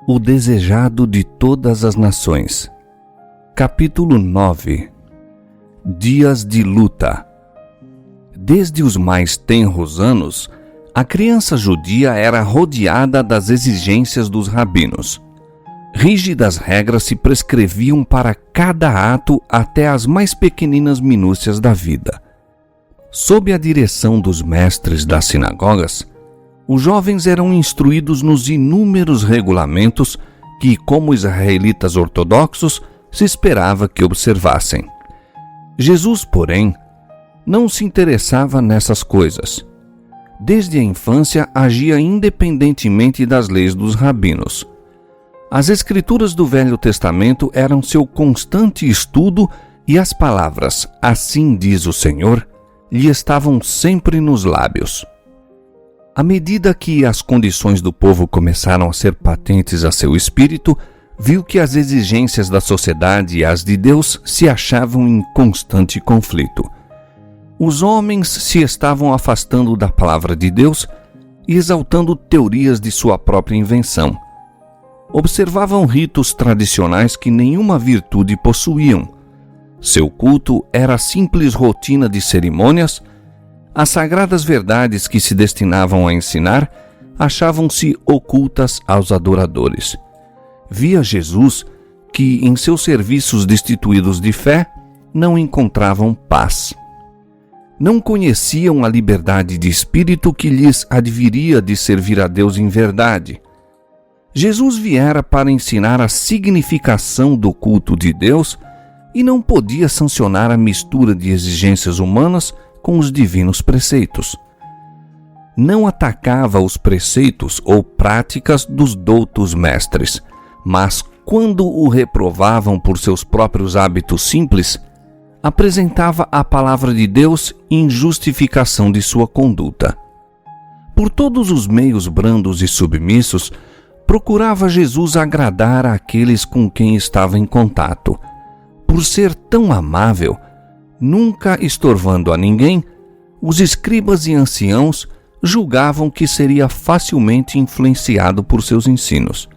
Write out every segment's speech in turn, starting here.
O desejado de todas as nações. Capítulo 9. Dias de luta. Desde os mais tenros anos, a criança judia era rodeada das exigências dos rabinos. Rígidas regras se prescreviam para cada ato até as mais pequeninas minúcias da vida. Sob a direção dos mestres das sinagogas, os jovens eram instruídos nos inúmeros regulamentos que, como israelitas ortodoxos, se esperava que observassem. Jesus, porém, não se interessava nessas coisas. Desde a infância agia independentemente das leis dos rabinos. As escrituras do Velho Testamento eram seu constante estudo e as palavras "Assim diz o Senhor" lhe estavam sempre nos lábios. À medida que as condições do povo começaram a ser patentes a seu espírito, viu que as exigências da sociedade e as de Deus se achavam em constante conflito. Os homens se estavam afastando da palavra de Deus e exaltando teorias de sua própria invenção. Observavam ritos tradicionais que nenhuma virtude possuíam. Seu culto era simples rotina de cerimônias. As sagradas verdades que se destinavam a ensinar achavam-se ocultas aos adoradores. Via Jesus que, em seus serviços destituídos de fé, não encontravam paz. Não conheciam a liberdade de espírito que lhes adviria de servir a Deus em verdade. Jesus viera para ensinar a significação do culto de Deus e não podia sancionar a mistura de exigências humanas com os divinos preceitos. Não atacava os preceitos ou práticas dos doutos mestres, mas, quando o reprovavam por seus próprios hábitos simples, apresentava a palavra de Deus em justificação de sua conduta. Por todos os meios brandos e submissos, procurava Jesus agradar àqueles com quem estava em contato. Por ser tão amável, nunca estorvando a ninguém, os escribas e anciãos julgavam que seria facilmente influenciado por seus ensinos.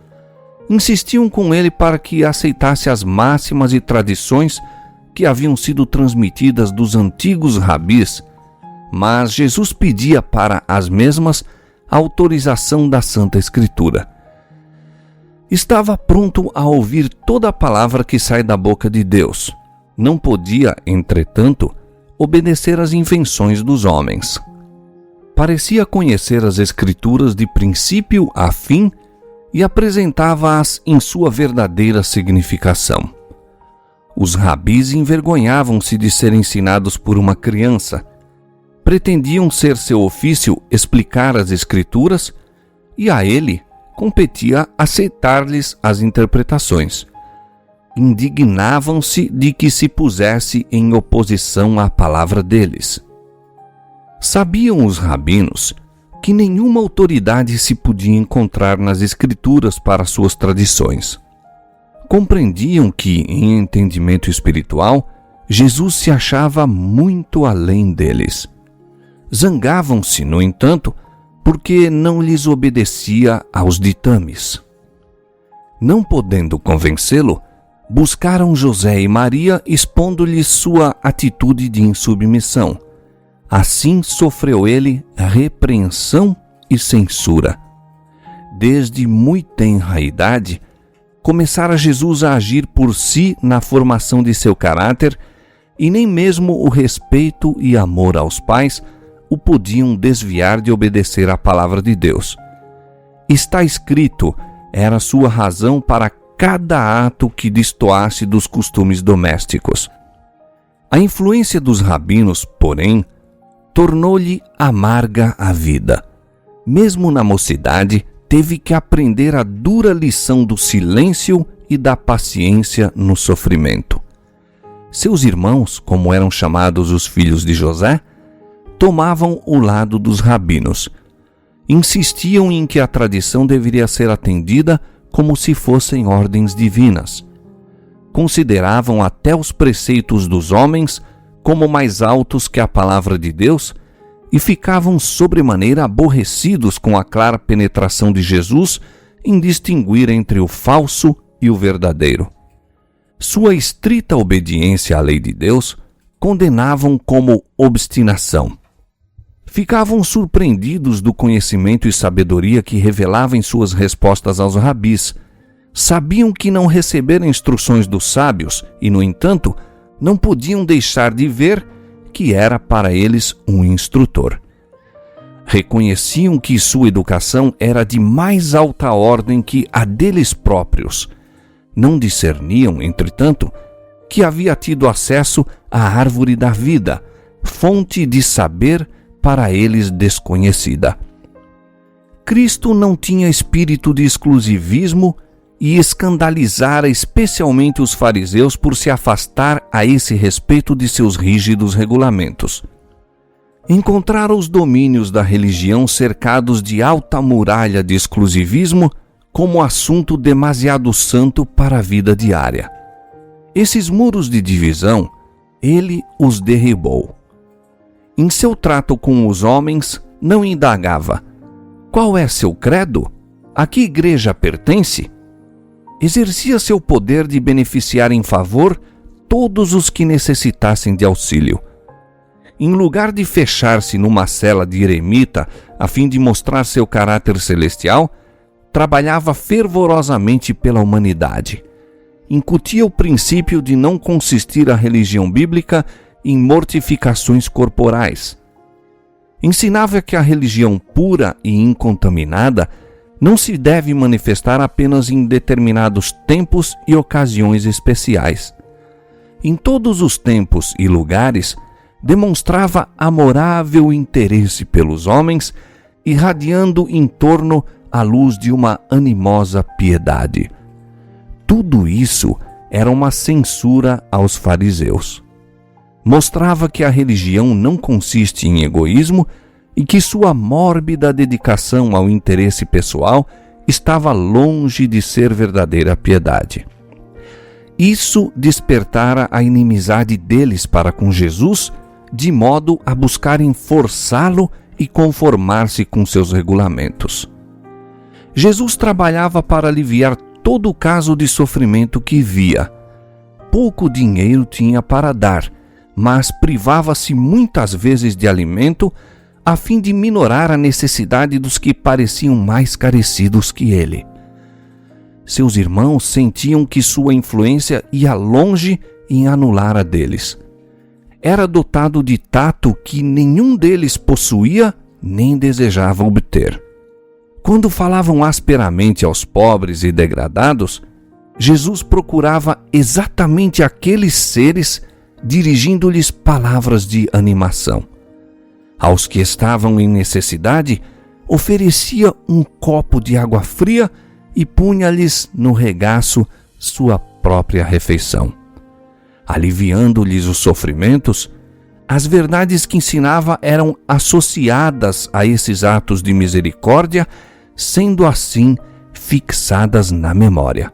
Insistiam com ele para que aceitasse as máximas e tradições que haviam sido transmitidas dos antigos rabis, mas Jesus pedia para as mesmas a autorização da Santa Escritura. Estava pronto a ouvir toda a palavra que sai da boca de Deus. Não podia, entretanto, obedecer às invenções dos homens. Parecia conhecer as Escrituras de princípio a fim e apresentava-as em sua verdadeira significação. Os rabis envergonhavam-se de ser ensinados por uma criança. Pretendiam ser seu ofício explicar as Escrituras e a ele competia aceitar-lhes as interpretações. Indignavam-se de que se pusesse em oposição à palavra deles. Sabiam os rabinos que nenhuma autoridade se podia encontrar nas Escrituras para suas tradições. Compreendiam que, em entendimento espiritual, Jesus se achava muito além deles. Zangavam-se, no entanto, porque não lhes obedecia aos ditames. Não podendo convencê-lo, buscaram José e Maria expondo-lhes sua atitude de insubmissão. Assim sofreu ele repreensão e censura. Desde muito tenra idade, começara Jesus a agir por si na formação de seu caráter e nem mesmo o respeito e amor aos pais o podiam desviar de obedecer à palavra de Deus. Está escrito, era sua razão para cada ato que destoasse dos costumes domésticos. A influência dos rabinos, porém, tornou-lhe amarga a vida. Mesmo na mocidade, teve que aprender a dura lição do silêncio e da paciência no sofrimento. Seus irmãos, como eram chamados os filhos de José, tomavam o lado dos rabinos. Insistiam em que a tradição deveria ser atendida como se fossem ordens divinas. Consideravam até os preceitos dos homens como mais altos que a palavra de Deus e ficavam sobremaneira aborrecidos com a clara penetração de Jesus em distinguir entre o falso e o verdadeiro. Sua estrita obediência à lei de Deus condenavam como obstinação. Ficavam surpreendidos do conhecimento e sabedoria que revelava em suas respostas aos rabis. Sabiam que não receberam instruções dos sábios e, no entanto, não podiam deixar de ver que era para eles um instrutor. Reconheciam que sua educação era de mais alta ordem que a deles próprios. Não discerniam, entretanto, que havia tido acesso à árvore da vida, fonte de saber para eles desconhecida. Cristo não tinha espírito de exclusivismo e escandalizara especialmente os fariseus por se afastar a esse respeito de seus rígidos regulamentos. Encontrara os domínios da religião cercados de alta muralha de exclusivismo como assunto demasiado santo para a vida diária. Esses muros de divisão, ele os derribou. Em seu trato com os homens, não indagava: qual é seu credo? A que igreja pertence? Exercia seu poder de beneficiar em favor todos os que necessitassem de auxílio. Em lugar de fechar-se numa cela de eremita a fim de mostrar seu caráter celestial, trabalhava fervorosamente pela humanidade. Incutia o princípio de não consistir a religião bíblica em mortificações corporais. Ensinava que a religião pura e incontaminada não se deve manifestar apenas em determinados tempos e ocasiões especiais. Em todos os tempos e lugares, demonstrava amorável interesse pelos homens, irradiando em torno a luz de uma animosa piedade. Tudo isso era uma censura aos fariseus. Mostrava que a religião não consiste em egoísmo e que sua mórbida dedicação ao interesse pessoal estava longe de ser verdadeira piedade. Isso despertara a inimizade deles para com Jesus, de modo a buscarem forçá-lo e conformar-se com seus regulamentos. Jesus trabalhava para aliviar todo o caso de sofrimento que via. Pouco dinheiro tinha para dar, mas privava-se muitas vezes de alimento a fim de minorar a necessidade dos que pareciam mais carecidos que ele. Seus irmãos sentiam que sua influência ia longe em anular a deles. Era dotado de tato que nenhum deles possuía nem desejava obter. Quando falavam asperamente aos pobres e degradados, Jesus procurava exatamente aqueles seres, dirigindo-lhes palavras de animação. Aos que estavam em necessidade, oferecia um copo de água fria e punha-lhes no regaço sua própria refeição. Aliviando-lhes os sofrimentos, as verdades que ensinava eram associadas a esses atos de misericórdia, sendo assim fixadas na memória.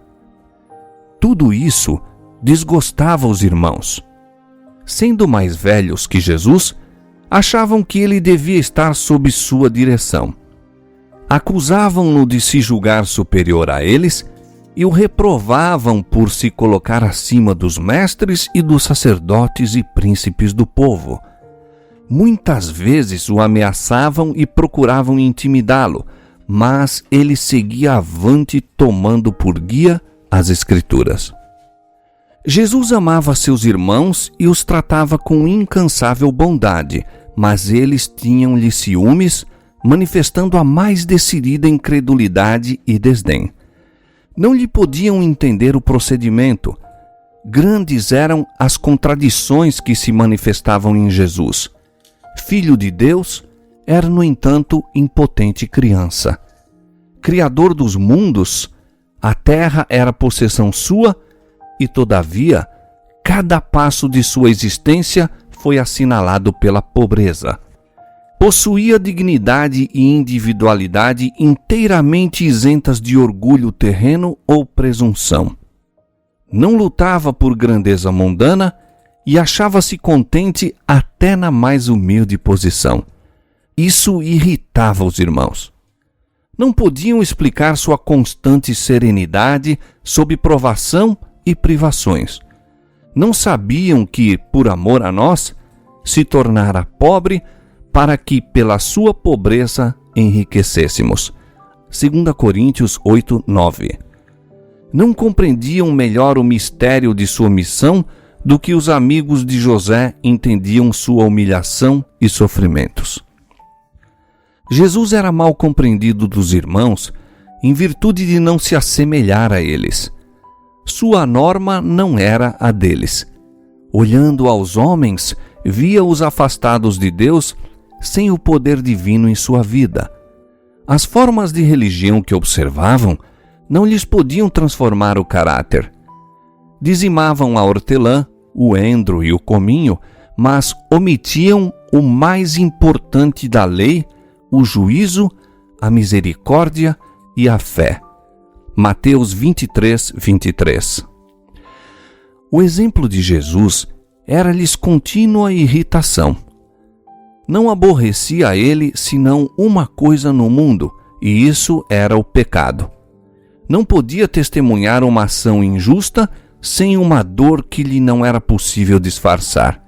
Tudo isso desgostava os irmãos. Sendo mais velhos que Jesus, achavam que ele devia estar sob sua direção. Acusavam-no de se julgar superior a eles e o reprovavam por se colocar acima dos mestres e dos sacerdotes e príncipes do povo. Muitas vezes o ameaçavam e procuravam intimidá-lo, mas ele seguia avante tomando por guia as Escrituras. Jesus amava seus irmãos e os tratava com incansável bondade, mas eles tinham-lhe ciúmes, manifestando a mais decidida incredulidade e desdém. Não lhe podiam entender o procedimento. Grandes eram as contradições que se manifestavam em Jesus. Filho de Deus, era, no entanto, impotente criança. Criador dos mundos, a terra era possessão sua e, todavia, cada passo de sua existência foi assinalado pela pobreza. Possuía dignidade e individualidade inteiramente isentas de orgulho terreno ou presunção. Não lutava por grandeza mundana e achava-se contente até na mais humilde posição. Isso irritava os irmãos. Não podiam explicar sua constante serenidade sob provação e privações. Não sabiam que, por amor a nós, se tornara pobre para que, pela sua pobreza, enriquecêssemos. 2 Coríntios 8, 9. Não compreendiam melhor o mistério de sua missão do que os amigos de José entendiam sua humilhação e sofrimentos. Jesus era mal compreendido dos irmãos em virtude de não se assemelhar a eles. Sua norma não era a deles. Olhando aos homens, via-os afastados de Deus sem o poder divino em sua vida. As formas de religião que observavam não lhes podiam transformar o caráter. Dizimavam a hortelã, o endro e o cominho, mas omitiam o mais importante da lei, o juízo, a misericórdia e a fé. Mateus 23, 23. O exemplo de Jesus era-lhes contínua irritação. Não aborrecia a ele senão uma coisa no mundo, e isso era o pecado. Não podia testemunhar uma ação injusta sem uma dor que lhe não era possível disfarçar.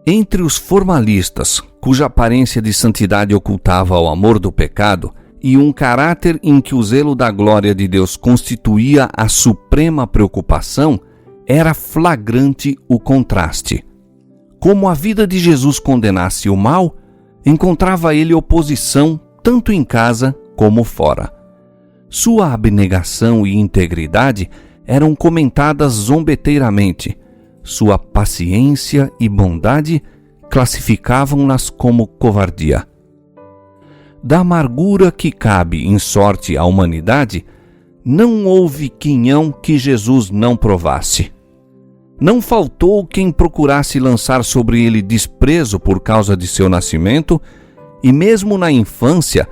Entre os formalistas, cuja aparência de santidade ocultava o amor do pecado, e um caráter em que o zelo da glória de Deus constituía a suprema preocupação, era flagrante o contraste. Como a vida de Jesus condenasse o mal, encontrava ele oposição tanto em casa como fora. Sua abnegação e integridade eram comentadas zombeteiramente. Sua paciência e bondade classificavam-nas como covardia. Da amargura que cabe em sorte à humanidade, não houve quinhão que Jesus não provasse. Não faltou quem procurasse lançar sobre ele desprezo por causa de seu nascimento, e mesmo na infância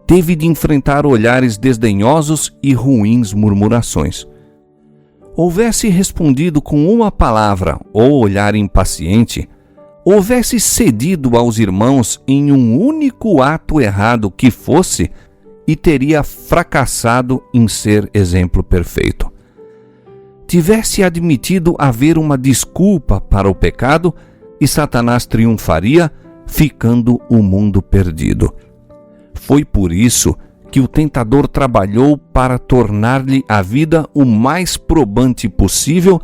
teve de enfrentar olhares desdenhosos e ruins murmurações. Houvesse respondido com uma palavra ou olhar impaciente, houvesse cedido aos irmãos em um único ato errado que fosse, e teria fracassado em ser exemplo perfeito. Tivesse admitido haver uma desculpa para o pecado, e Satanás triunfaria, ficando o mundo perdido. Foi por isso que o tentador trabalhou para tornar-lhe a vida o mais probante possível,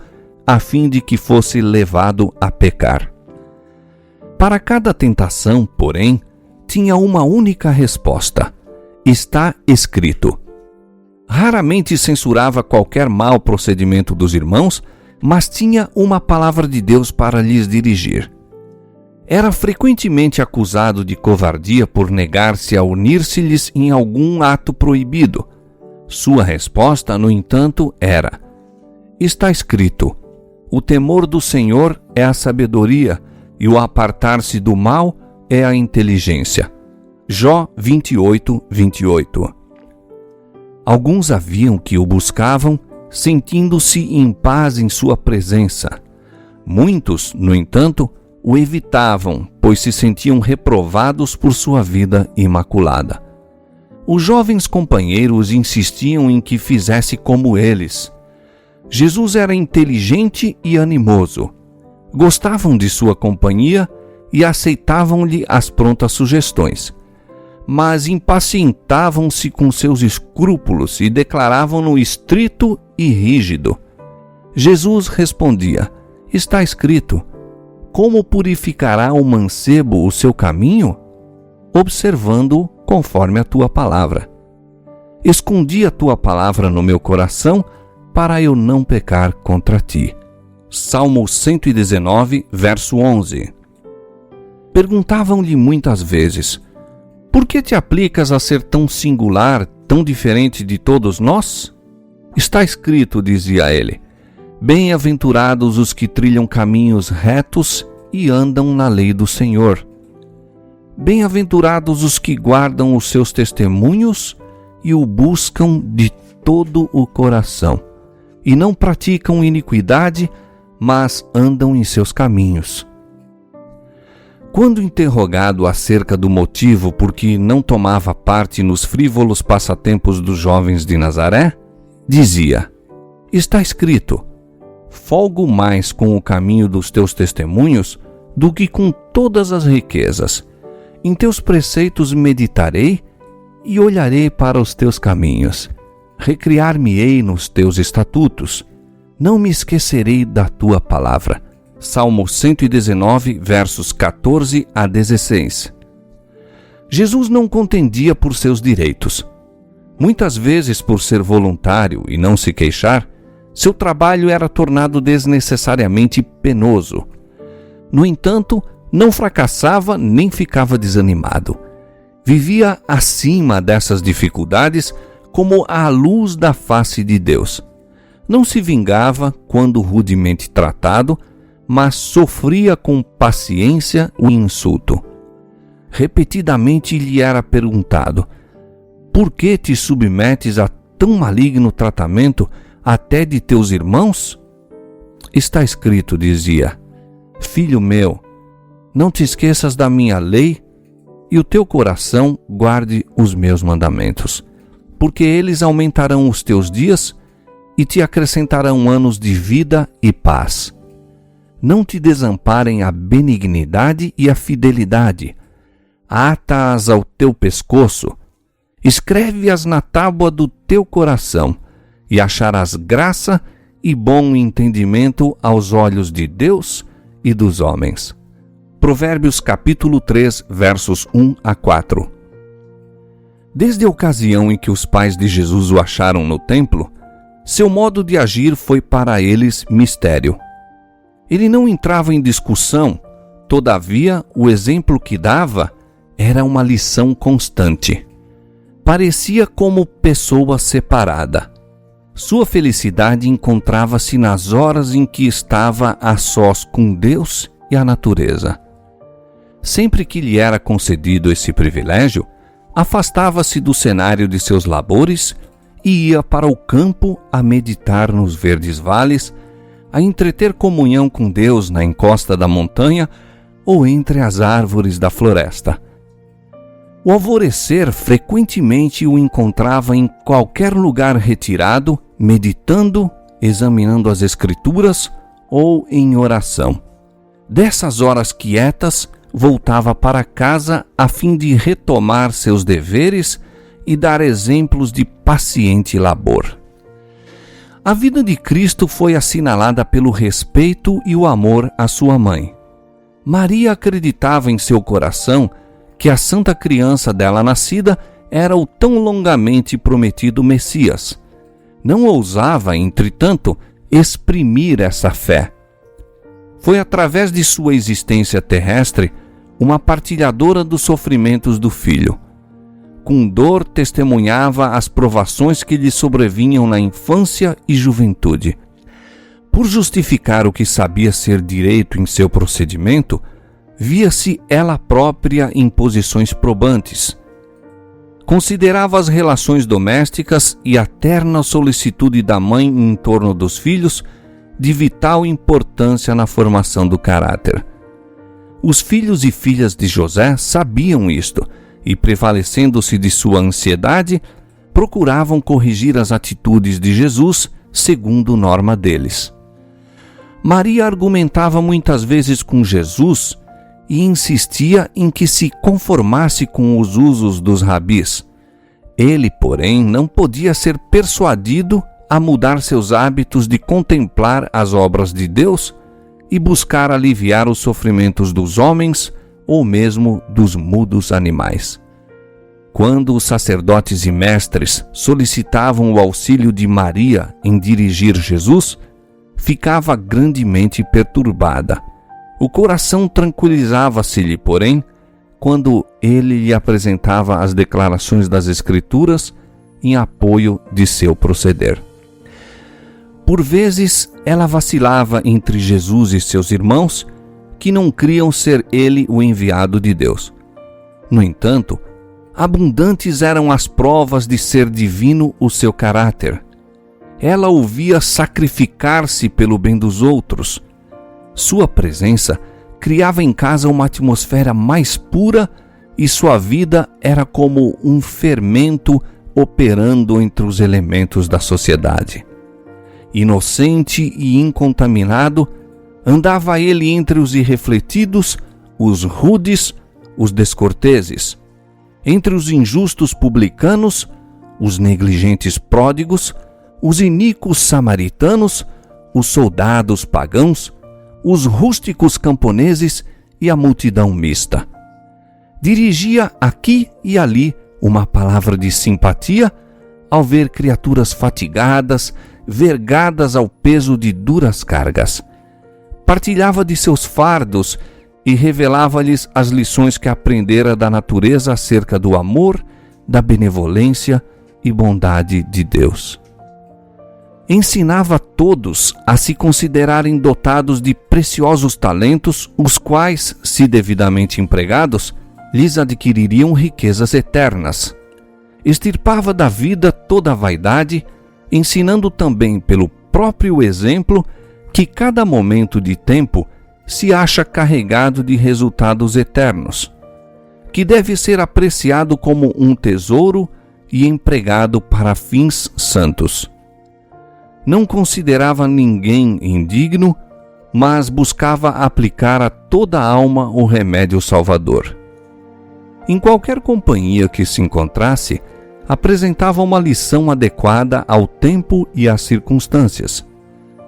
a fim de que fosse levado a pecar. Para cada tentação, porém, tinha uma única resposta: está escrito. Raramente censurava qualquer mau procedimento dos irmãos, mas tinha uma palavra de Deus para lhes dirigir. Era frequentemente acusado de covardia por negar-se a unir-se-lhes em algum ato proibido. Sua resposta, no entanto, era: está escrito, o temor do Senhor é a sabedoria, e o apartar-se do mal é a inteligência. Jó 28, 28. Alguns haviam que o buscavam, sentindo-se em paz em sua presença. Muitos, no entanto, o evitavam, pois se sentiam reprovados por sua vida imaculada. Os jovens companheiros insistiam em que fizesse como eles. Jesus era inteligente e animoso. Gostavam de sua companhia e aceitavam-lhe as prontas sugestões. Mas impacientavam-se com seus escrúpulos e declaravam-no estrito e rígido. Jesus respondia: está escrito, como purificará o mancebo o seu caminho? Observando-o conforme a tua palavra. Escondi a tua palavra no meu coração, para eu não pecar contra ti. Salmo 119, verso 11. Perguntavam-lhe muitas vezes: por que te aplicas a ser tão singular, tão diferente de todos nós? Está escrito, dizia ele, bem-aventurados os que trilham caminhos retos e andam na lei do Senhor. Bem-aventurados os que guardam os seus testemunhos e o buscam de todo o coração, e não praticam iniquidade, mas andam em seus caminhos. Quando interrogado acerca do motivo por que não tomava parte nos frívolos passatempos dos jovens de Nazaré, dizia: está escrito: folgo mais com o caminho dos teus testemunhos do que com todas as riquezas. Em teus preceitos meditarei e olharei para os teus caminhos. Recriar-me-ei nos teus estatutos. Não me esquecerei da tua palavra. Salmo 119, versos 14 a 16. Jesus não contendia por seus direitos. Muitas vezes, por ser voluntário e não se queixar, seu trabalho era tornado desnecessariamente penoso. No entanto, não fracassava nem ficava desanimado. Vivia acima dessas dificuldades como a luz da face de Deus. Não se vingava quando rudemente tratado, mas sofria com paciência o insulto. Repetidamente lhe era perguntado: por que te submetes a tão maligno tratamento até de teus irmãos? Está escrito, dizia: filho meu, não te esqueças da minha lei e o teu coração guarde os meus mandamentos, porque eles aumentarão os teus dias e te acrescentarão anos de vida e paz. Não te desamparem a benignidade e a fidelidade. Ata-as ao teu pescoço, escreve-as na tábua do teu coração, e acharás graça e bom entendimento aos olhos de Deus e dos homens. Provérbios capítulo 3, versos 1 a 4. Desde a ocasião em que os pais de Jesus o acharam no templo, seu modo de agir foi para eles mistério. Ele não entrava em discussão, todavia o exemplo que dava era uma lição constante. Parecia como pessoa separada. Sua felicidade encontrava-se nas horas em que estava a sós com Deus e a natureza. Sempre que lhe era concedido esse privilégio, afastava-se do cenário de seus labores e ia para o campo a meditar nos verdes vales, a entreter comunhão com Deus na encosta da montanha ou entre as árvores da floresta. O alvorecer frequentemente o encontrava em qualquer lugar retirado, meditando, examinando as Escrituras ou em oração. Dessas horas quietas, voltava para casa a fim de retomar seus deveres e dar exemplos de paciente labor. A vida de Cristo foi assinalada pelo respeito e o amor à sua mãe. Maria acreditava em seu coração que a santa criança dela nascida era o tão longamente prometido Messias. Não ousava, entretanto, exprimir essa fé. Foi através de sua existência terrestre uma partilhadora dos sofrimentos do Filho. Com dor testemunhava as provações que lhe sobrevinham na infância e juventude. Por justificar o que sabia ser direito em seu procedimento, via-se ela própria em posições probantes. Considerava as relações domésticas e a terna solicitude da mãe em torno dos filhos de vital importância na formação do caráter. Os filhos e filhas de José sabiam isto e, prevalecendo-se de sua ansiedade, procuravam corrigir as atitudes de Jesus segundo norma deles. Maria argumentava muitas vezes com Jesus e insistia em que se conformasse com os usos dos rabis. Ele, porém, não podia ser persuadido a mudar seus hábitos de contemplar as obras de Deus e buscar aliviar os sofrimentos dos homens ou mesmo dos mudos animais. Quando os sacerdotes e mestres solicitavam o auxílio de Maria em dirigir Jesus, ficava grandemente perturbada. O coração tranquilizava-se-lhe, porém, quando ele lhe apresentava as declarações das Escrituras em apoio de seu proceder. Por vezes, ela vacilava entre Jesus e seus irmãos, que não criam ser ele o enviado de Deus. No entanto, abundantes eram as provas de ser divino o seu caráter. Ela o via sacrificar-se pelo bem dos outros. Sua presença criava em casa uma atmosfera mais pura e sua vida era como um fermento operando entre os elementos da sociedade. Inocente e incontaminado, andava ele entre os irrefletidos, os rudes, os descorteses, entre os injustos publicanos, os negligentes pródigos, os iníquos samaritanos, os soldados pagãos, os rústicos camponeses e a multidão mista. Dirigia aqui e ali uma palavra de simpatia ao ver criaturas fatigadas, vergadas ao peso de duras cargas. Partilhava de seus fardos e revelava-lhes as lições que aprendera da natureza acerca do amor, da benevolência e bondade de Deus. Ensinava a todos a se considerarem dotados de preciosos talentos, os quais, se devidamente empregados, lhes adquiririam riquezas eternas. Extirpava da vida toda a vaidade, ensinando também pelo próprio exemplo que cada momento de tempo se acha carregado de resultados eternos, que deve ser apreciado como um tesouro e empregado para fins santos. Não considerava ninguém indigno, mas buscava aplicar a toda a alma o remédio salvador. Em qualquer companhia que se encontrasse, apresentava uma lição adequada ao tempo e às circunstâncias.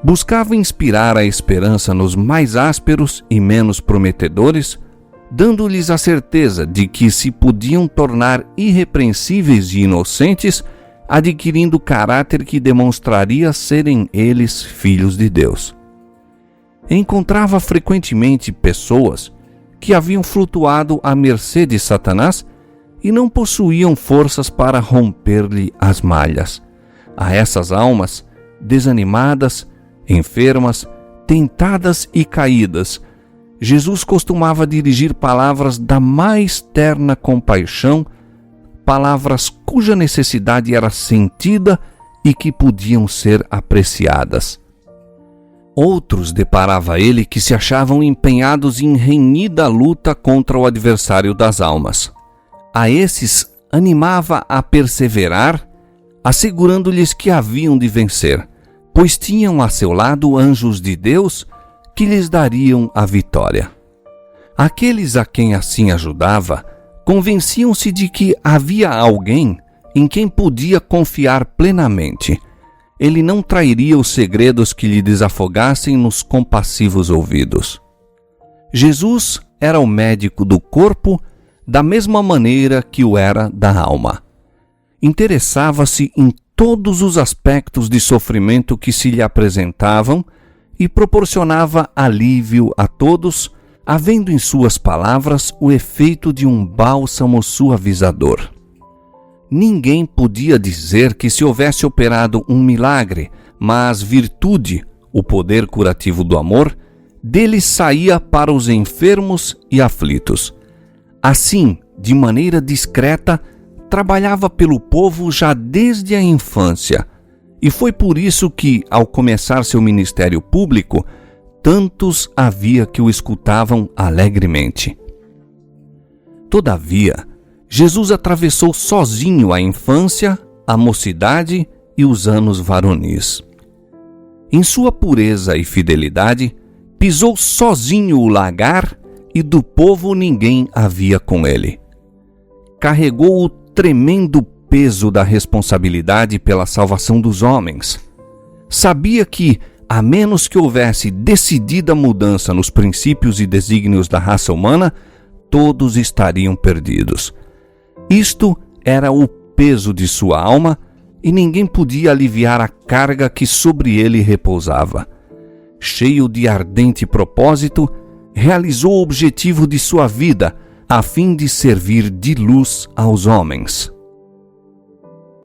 Buscava inspirar a esperança nos mais ásperos e menos prometedores, dando-lhes a certeza de que se podiam tornar irrepreensíveis e inocentes, adquirindo caráter que demonstraria serem eles filhos de Deus. Encontrava frequentemente pessoas que haviam flutuado à mercê de Satanás e não possuíam forças para romper-lhe as malhas. A essas almas, desanimadas, enfermas, tentadas e caídas, Jesus costumava dirigir palavras da mais terna compaixão, palavras cuja necessidade era sentida e que podiam ser apreciadas. Outros deparava ele que se achavam empenhados em renhida luta contra o adversário das almas. A esses animava a perseverar, assegurando-lhes que haviam de vencer, pois tinham a seu lado anjos de Deus que lhes dariam a vitória. Aqueles a quem assim ajudava convenciam-se de que havia alguém em quem podia confiar plenamente. Ele não trairia os segredos que lhe desafogassem nos compassivos ouvidos. Jesus era o médico do corpo da mesma maneira que o era da alma. Interessava-se em todos os aspectos de sofrimento que se lhe apresentavam e proporcionava alívio a todos, havendo em suas palavras o efeito de um bálsamo suavizador. Ninguém podia dizer que se houvesse operado um milagre, mas virtude, o poder curativo do amor, dele saía para os enfermos e aflitos. Assim, de maneira discreta, trabalhava pelo povo já desde a infância, e foi por isso que, ao começar seu ministério público, tantos havia que o escutavam alegremente. Todavia, Jesus atravessou sozinho a infância, a mocidade e os anos varonis. Em sua pureza e fidelidade, pisou sozinho o lagar e do povo ninguém havia com ele. Carregou o tremendo peso da responsabilidade pela salvação dos homens. Sabia que, a menos que houvesse decidida mudança nos princípios e desígnios da raça humana, todos estariam perdidos. Isto era o peso de sua alma e ninguém podia aliviar a carga que sobre ele repousava. Cheio de ardente propósito, realizou o objetivo de sua vida, a fim de servir de luz aos homens.